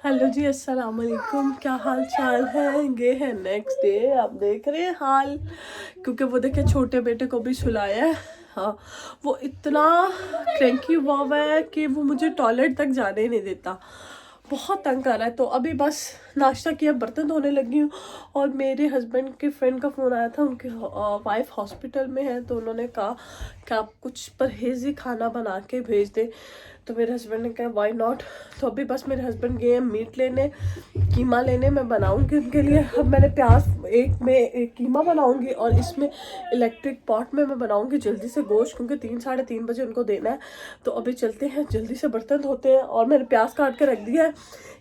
Hello जी, अस्सलाम वालेकुम। क्या हाल चाल है? ये है नेक्स्ट डे। आप देख रहे हैं हाल, क्योंकि वो देखे छोटे बेटे को भी सुलाया है। हाँ, वो इतना क्रैंकी हुआ है कि वो मुझे टॉयलेट तक जाने ही नहीं देता, बहुत तंग कर रहा है। तो अभी बस नाश्ता किया, बर्तन धोने लगी हूँ। और मेरे हस्बैंड के फ्रेंड का फ़ोन आया था, उनकी वाइफ हॉस्पिटल में है, तो उन्होंने कहा कि आप कुछ परहेजी खाना बना के भेज दें। तो मेरे हस्बैंड ने कहा वाई नॉट। तो अभी बस मेरे हस्बैंड गए हैं मीट लेने, कीमा लेने। मैं बनाऊंगी उनके लिए। अब मैंने प्याज एक कीमा बनाऊंगी, और इसमें इलेक्ट्रिक पॉट में मैं बनाऊंगी जल्दी से गोश्त, क्योंकि 3 साढ़े 3 बजे उनको देना है। तो अभी चलते हैं, जल्दी से बर्तन धोते हैं। और मैंने प्याज काट के रख दिया है,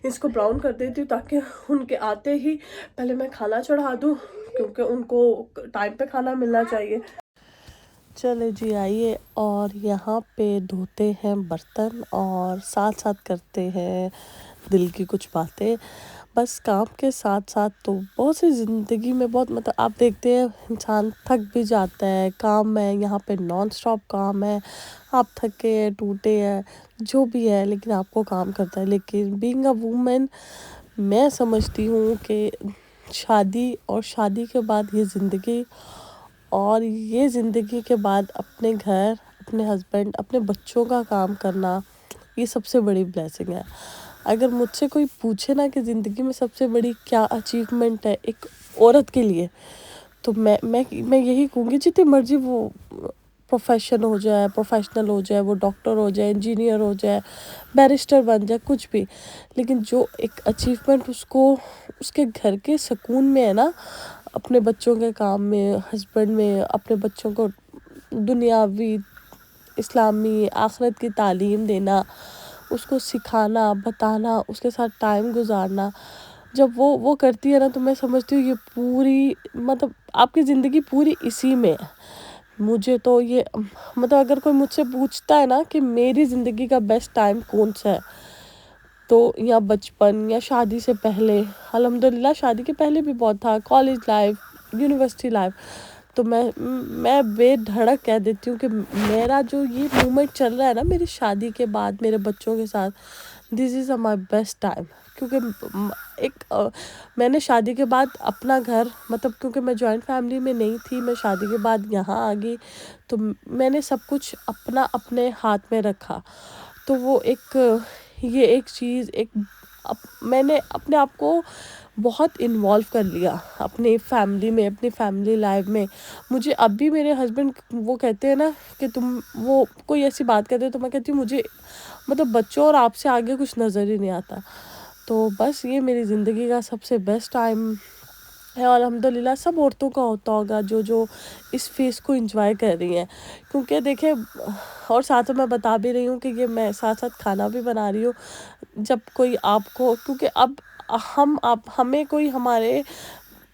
इसको ब्राउन कर देती हूँ ताकि उनके आते ही पहले मैं खाना चढ़ा दूँ, क्योंकि उनको टाइम पे खाना मिलना चाहिए। चले जी, आइए। और यहाँ पे धोते हैं बर्तन और साथ साथ करते हैं दिल की कुछ बातें। बस काम के साथ साथ तो बहुत सी ज़िंदगी में बहुत, मतलब आप देखते हैं इंसान थक भी जाता है। काम है यहाँ पे, नॉन स्टॉप काम है। आप थके हैं, टूटे हैं, जो भी है, लेकिन आपको काम करता है। लेकिन बीइंग अ वूमेन, मैं समझती हूँ कि शादी और शादी के बाद ये ज़िंदगी, और ये ज़िंदगी के बाद अपने घर, अपने हस्बैंड, अपने बच्चों का काम करना, ये सबसे बड़ी ब्लेसिंग है। अगर मुझसे कोई पूछे ना कि ज़िंदगी में सबसे बड़ी क्या अचीवमेंट है एक औरत के लिए, तो मैं यही कहूँगी, जितनी मर्जी वो प्रोफेशनल हो जाए, वो डॉक्टर हो जाए, इंजीनियर हो जाए, बैरिस्टर बन जाए, कुछ भी, लेकिन जो एक अचीवमेंट उसको उसके घर के सुकून में है ना, अपने बच्चों के काम में, हस्बैंड में, अपने बच्चों को दुनियावी, इस्लामी, आखिरत की तालीम देना, उसको सिखाना, बताना, उसके साथ टाइम गुजारना, जब वो करती है ना, तो मैं समझती हूँ ये पूरी, मतलब आपकी ज़िंदगी पूरी इसी में है। मुझे तो ये, मतलब अगर कोई मुझसे पूछता है ना कि मेरी ज़िंदगी का बेस्ट टाइम कौन सा है, तो या बचपन या शादी से पहले, अल्हम्दुलिल्लाह शादी के पहले भी बहुत था, कॉलेज लाइफ, यूनिवर्सिटी लाइफ, तो मैं बेधड़क कह देती हूँ कि मेरा जो ये मोमेंट चल रहा है ना मेरी शादी के बाद मेरे बच्चों के साथ, this is my best time. क्योंकि मैंने शादी के बाद अपना घर, मतलब क्योंकि मैं जॉइंट फैमिली में नहीं थी, मैं शादी के बाद यहाँ आ गई, तो मैंने सब कुछ अपना अपने हाथ में रखा। तो वो ये एक चीज़, मैंने अपने आप को बहुत इन्वॉल्व कर लिया अपनी फैमिली में, अपनी फैमिली लाइफ में। मुझे अब भी मेरे हस्बैंड वो कहते हैं ना कि तुम, वो कोई ऐसी बात कहते हैं तो मैं कहती हूँ मुझे, मतलब बच्चों और आपसे आगे कुछ नज़र ही नहीं आता। तो बस ये मेरी ज़िंदगी का सबसे बेस्ट टाइम है, और अल्हम्दुलिल्लाह सब औरतों का होता होगा जो जो इस फेस को एंजॉय कर रही हैं। क्योंकि देखें, और साथ में मैं बता भी रही हूँ कि ये मैं साथ साथ खाना भी बना रही हूँ। जब कोई आपको, क्योंकि अब हमें कोई हमारे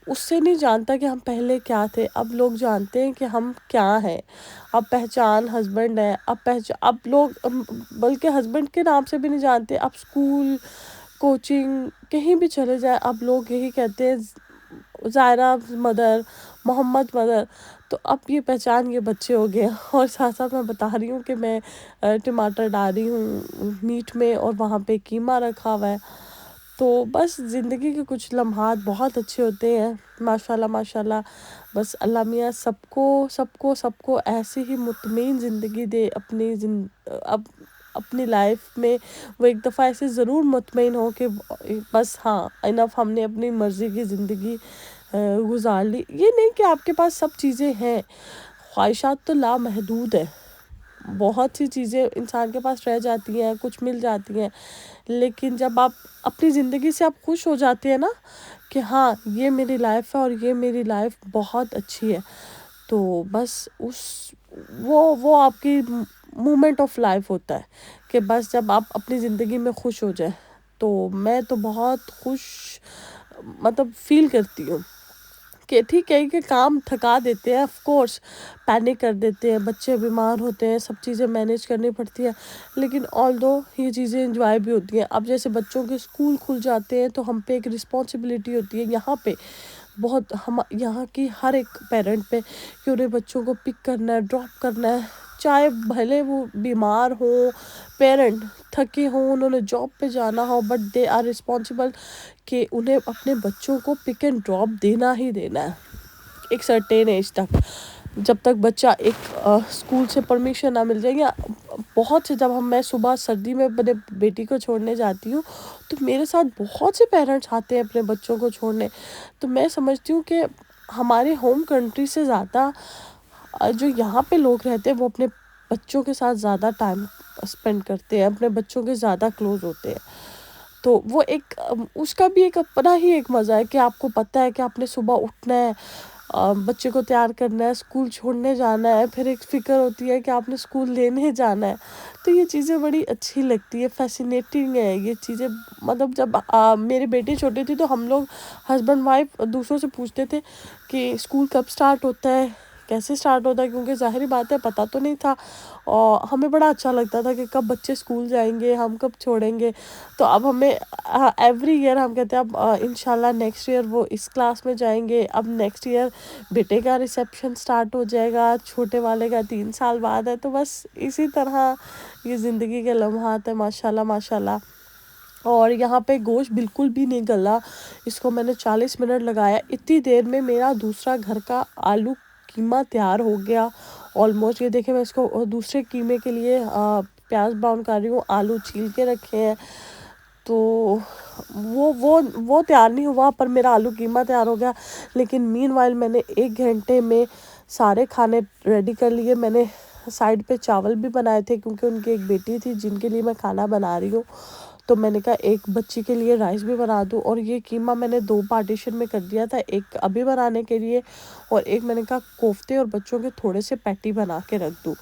उससे नहीं जानता कि हम पहले क्या थे, अब लोग जानते हैं कि हम क्या हैं। अब पहचान हस्बैंड है, अब लोग बल्कि हस्बैंड के नाम से भी नहीं जानते। अब स्कूल, कोचिंग, कहीं भी चले जाए, अब लोग यही कहते हैं ज़ायरा मदर, मोहम्मद मदर। तो अब ये पहचान, ये बच्चे हो गए। और साथ साथ मैं बता रही हूँ कि मैं टमाटर डाल रही हूँ मीट में, और वहाँ पे कीमा रखा हुआ है। तो बस ज़िंदगी के कुछ लम्हात बहुत अच्छे होते हैं, माशाल्लाह माशाल्लाह। बस अल्लाह मियाँ सबको सबको सबको ऐसी ही मुतमईन ज़िंदगी दे अपनी लाइफ में। वो एक दफ़ा ऐसे ज़रूर मुतमईन हो कि बस हाँ इनफ, हमने अपनी मर्ज़ी की ज़िंदगी गुजार ली। ये नहीं कि आपके पास सब चीज़ें हैं, ख्वाहिशात तो लामहदूद है, बहुत सी चीज़ें इंसान के पास रह जाती हैं, कुछ मिल जाती हैं, लेकिन जब आप अपनी ज़िंदगी से आप खुश हो जाते हैं ना कि हाँ ये मेरी लाइफ है और ये मेरी लाइफ बहुत अच्छी है, तो बस वो आपकी मोमेंट ऑफ लाइफ होता है कि बस जब आप अपनी ज़िंदगी में खुश हो जाए। तो मैं तो बहुत खुश, मतलब फील करती हूँ कि ठीक है कि काम थका देते हैं, ऑफ कोर्स पैनिक कर देते हैं, बच्चे बीमार होते हैं, सब चीज़ें मैनेज करनी पड़ती है, लेकिन ऑल्दो ये चीज़ें एंजॉय भी होती हैं। अब जैसे बच्चों के स्कूल खुल जाते हैं तो हम पे एक रिस्पॉन्सिबिलिटी होती है यहाँ पे, बहुत हम यहाँ की हर एक पेरेंट पे, कि उन्हें बच्चों को पिक करना है, ड्रॉप करना है, چاہے بھلے وہ بیمار ہوں، پیرنٹ تھکے ہوں، انہوں نے جاب پہ جانا ہو، بٹ دے آر رسپانسبل کہ انہیں اپنے بچوں کو پک اینڈ ڈراپ دینا ہی دینا ہے ایک سرٹین ایج تک، جب تک بچہ ایک اسکول سے پرمیشن نہ مل جائے. یا بہت سے جب میں صبح سردی میں اپنے بیٹی کو چھوڑنے جاتی ہوں تو میرے ساتھ بہت سے پیرنٹس آتے ہیں اپنے بچوں کو چھوڑنے. تو میں سمجھتی ہوں کہ ہمارے ہوم کنٹری سے زیادہ جو یہاں پہ لوگ رہتے ہیں وہ اپنے بچوں کے ساتھ زیادہ ٹائم اسپینڈ کرتے ہیں، اپنے بچوں کے زیادہ کلوز ہوتے ہیں. تو وہ ایک اس کا بھی ایک اپنا ہی ایک مزہ ہے کہ آپ کو پتہ ہے کہ آپ نے صبح اٹھنا ہے، بچے کو تیار کرنا ہے، اسکول چھوڑنے جانا ہے، پھر ایک فکر ہوتی ہے کہ آپ نے اسکول لینے جانا ہے. تو یہ چیزیں بڑی اچھی لگتی ہے، فیسینیٹنگ ہے یہ چیزیں. مطلب جب میری بیٹی چھوٹی تھی تو ہم لوگ ہسبینڈ وائف دوسروں سے پوچھتے تھے کہ اسکول کب سٹارٹ ہوتا ہے، کیسے سٹارٹ ہوتا ہے، کیونکہ ظاہری بات ہے پتہ تو نہیں تھا، اور ہمیں بڑا اچھا لگتا تھا کہ کب بچے اسکول جائیں گے، ہم کب چھوڑیں گے. تو اب ہمیں ایوری ایئر ہم کہتے ہیں اب انشاءاللہ نیکسٹ ایئر وہ اس کلاس میں جائیں گے. اب نیکسٹ ایئر بیٹے کا ریسیپشن سٹارٹ ہو جائے گا، چھوٹے والے کا 3 سال بعد ہے. تو بس اسی طرح یہ زندگی کے لمحات ہیں ماشاءاللہ ماشاءاللہ. اور یہاں پہ گوشت بالکل بھی نہیں گلا، اس کو میں نے 40 منٹ لگایا، اتنی دیر میں میرا دوسرا گھر کا آلو قیمہ تیار ہو گیا آلموسٹ. یہ دیکھیں میں اس کو دوسرے قیمے کے لیے پیاز براؤن کر رہی ہوں، آلو چھیل کے رکھے ہیں. تو وہ تیار نہیں ہوا پر میرا آلو قیمہ تیار ہو گیا. لیکن مین وائل میں نے 1 گھنٹے میں سارے کھانے ریڈی کر لیے. میں نے سائڈ پہ چاول بھی بنائے تھے کیونکہ ان کی ایک بیٹی تھی جن کے لیے میں کھانا بنا رہی ہوں. تو میں نے کہا ایک بچی کے لیے رائس بھی بنا دوں. اور یہ قیمہ میں نے 2 پارٹیشن میں کر دیا تھا، ایک ابھی بنانے کے لیے اور ایک میں نے کہا کوفتے اور بچوں کے تھوڑے سے پیٹی بنا کے رکھ دوں.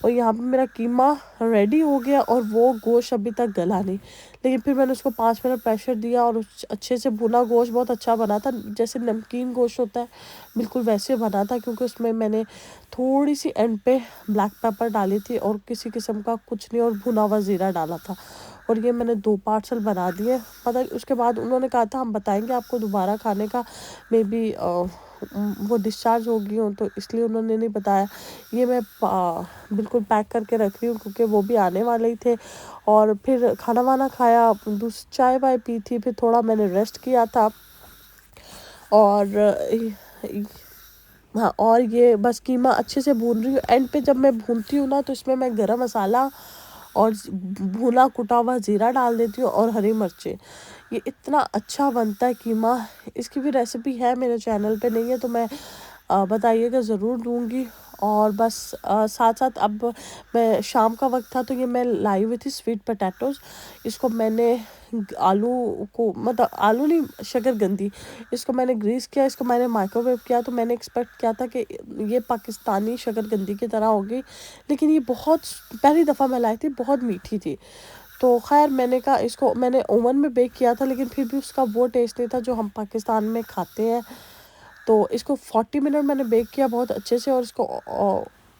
اور یہاں پہ میرا قیمہ ریڈی ہو گیا اور وہ گوشت ابھی تک گلا نہیں. لیکن پھر میں نے اس کو 5 منٹ پریشر دیا اور اچھے سے بھنا. گوشت بہت اچھا بنا تھا، جیسے نمکین گوشت ہوتا ہے بالکل ویسے بنا تھا، کیونکہ اس میں نے تھوڑی سی اینڈ پہ بلیک پیپر ڈالی تھی اور کسی قسم کا کچھ نہیں، اور بھنا ہوا زیرہ ڈالا تھا. اور یہ میں نے 2 پارسل بنا دیے. پتہ اس کے بعد انہوں نے کہا تھا ہم بتائیں گے آپ کو دوبارہ کھانے کا، مے بی وہ ڈسچارج ہو گئی ہوں تو اس لیے انہوں نے نہیں بتایا. یہ میں بالکل پیک کر کے رکھ رہی ہوں کیونکہ وہ بھی آنے والے ہی تھے. اور پھر کھانا وانا کھایا، چائے وائے پی تھی، پھر تھوڑا میں نے ریسٹ کیا تھا. اور ہاں، اور یہ بس قیمہ اچھے سے بھون رہی ہوں. اینڈ پہ جب میں بھونتی ہوں نا تو اس میں گرم مسالہ اور بھونا کٹا ہوا زیرہ ڈال دیتی ہوں اور ہری مرچیں. یہ اتنا اچھا بنتا ہے قیمہ. اس کی بھی ریسیپی ہے میرے چینل پہ، نہیں ہے تو میں بتائیے گا ضرور دوں گی. اور بس ساتھ ساتھ اب میں شام کا وقت تھا تو یہ میں لائی ہوئی تھی سویٹ پٹیٹوز. اس کو میں نے آلو کو مطلب آلو نہیں شکر گندی، اس کو میں نے گریس کیا، اس کو میں نے مائکرو ویو کیا. تو میں نے ایکسپیکٹ کیا تھا کہ یہ پاکستانی شکر گندی کی طرح ہوگی، لیکن یہ بہت پہلی دفعہ میں لائی تھی، بہت میٹھی تھی. تو خیر میں نے کہا اس کو میں نے اوون میں بیک کیا تھا، لیکن پھر بھی اس کا وہ ٹیسٹ نہیں تھا جو ہم پاکستان میں کھاتے ہیں. تو اس کو 40 منٹ میں نے بیک کیا بہت اچھے سے، اور اس کو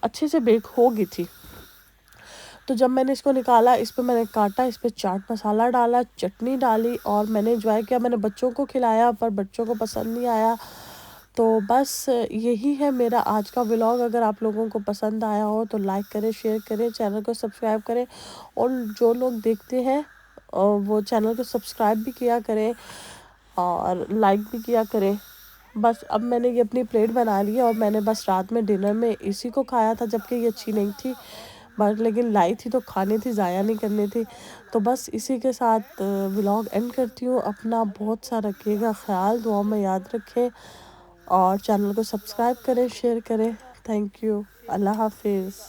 اچھے سے بیک ہو گئی تھی. تو جب میں نے اس کو نکالا، اس پہ میں نے کاٹا، اس پہ چاٹ مسالہ ڈالا، چٹنی ڈالی اور میں نے انجوائے کیا. میں نے بچوں کو کھلایا پر بچوں کو پسند نہیں آیا. تو بس یہی ہے میرا آج کا ولاگ. اگر آپ لوگوں کو پسند آیا ہو تو لائک کریں، شیئر کریں، چینل کو سبسکرائب کریں. اور جو لوگ دیکھتے ہیں وہ چینل کو سبسکرائب بھی کیا کریں اور لائک بھی کیا کریں. بس اب میں نے یہ اپنی پلیٹ بنا لی ہے اور میں نے بس رات میں ڈنر میں اسی کو کھایا تھا، جبکہ یہ اچھی نہیں تھی بس لیکن لائی تھی تو کھانی تھی، ضائع نہیں کرنی تھی. تو بس اسی کے ساتھ ولاگ اینڈ کرتی ہوں. اپنا بہت سا رکھیے گا خیال، دعا میں یاد رکھیں اور چینل کو سبسکرائب کریں، شیئر کریں. Thank you. اللہ حافظ.